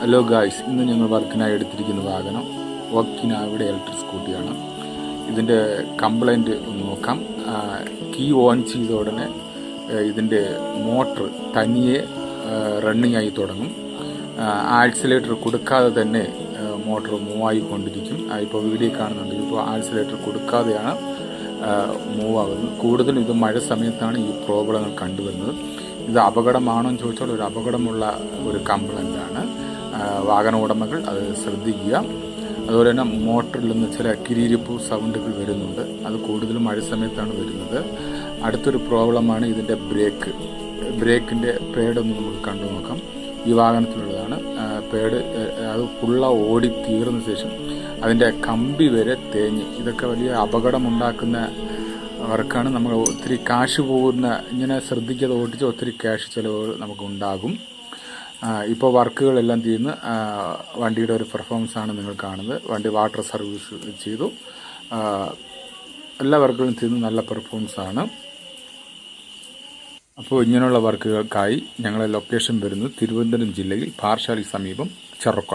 Hello guys, ഇന്ന് ഞങ്ങൾ വർക്കിനായി എടുത്തിരിക്കുന്ന വാഹനം ഒക്കിനാവിടെ ഇലക്ട്രിക് സ്കൂട്ടിയാണ്. ഇതിൻ്റെ കംപ്ലൈൻറ്റ് ഒന്ന് നോക്കാം. കീ ഓൺ ചെയ്ത ഉടനെ ഇതിൻ്റെ മോട്ടർ തനിയെ റണ്ണിങ് ആയി തുടങ്ങും. ആക്സിലേറ്റർ കൊടുക്കാതെ തന്നെ മോട്ടർ മൂവ് ആയിക്കൊണ്ടിരിക്കും. ഇപ്പോൾ വീഡിയോ കാണുന്നുണ്ട്. ഇപ്പോൾ ആക്സിലേറ്റർ കൊടുക്കാതെയാണ് മൂവ് ആകുന്നത്. കൂടുതലും ഇത് മഴ സമയത്താണ് ഈ പ്രോബ്ലങ്ങൾ കണ്ടുവരുന്നത്. ഇത് അപകടമാണോ എന്ന് ചോദിച്ചാൽ ഒരു അപകടമുള്ള ഒരു കംപ്ലൈൻ്റാണ്. വാഹന ഉടമകൾ അത് ശ്രദ്ധിക്കുക. അതുപോലെ തന്നെ മോട്ടറിൽ നിന്ന് ചില കിരീരിപ്പൂ സൗണ്ടുകൾ വരുന്നുണ്ട്. അത് കൂടുതലും മഴ സമയത്താണ് വരുന്നത്. അടുത്തൊരു പ്രോബ്ലമാണ് ഇതിൻ്റെ ബ്രേക്കിൻ്റെ പേഡൊന്ന് നമുക്ക് കണ്ടു നോക്കാം. ഈ വാഹനത്തിലുള്ളതാണ് പേഡ്. അത് ഫുള്ള ഓടി തീർന്ന ശേഷം അതിൻ്റെ കമ്പി വരെ തേഞ്ഞ്, ഇതൊക്കെ വലിയ അപകടമുണ്ടാക്കുന്ന വർക്കാണ്. നമ്മൾ ഒത്തിരി കാശ് പോകുന്ന, ഇങ്ങനെ ശ്രദ്ധിക്കാതെ ഓടിച്ച് ഒത്തിരി ക്യാഷ് ചിലവുകൾ നമുക്കുണ്ടാകും. ഇപ്പോൾ വർക്കുകളെല്ലാം തീർന്ന് വണ്ടിയുടെ ഒരു പെർഫോമൻസാണ് നിങ്ങൾ കാണുന്നത്. വണ്ടി വാട്ടർ സർവീസ് ചെയ്തു. എല്ലാ വർക്കുകളും തീർന്ന് നല്ല പെർഫോമൻസാണ്. അപ്പോൾ ഇങ്ങനെയുള്ള വർക്കുകൾക്കായി ഞങ്ങളെ ലൊക്കേഷൻ വരുന്നത് തിരുവനന്തപുരം ജില്ലയിൽ പാറശാലയ്ക്ക് സമീപം ചെറുക്കോണം.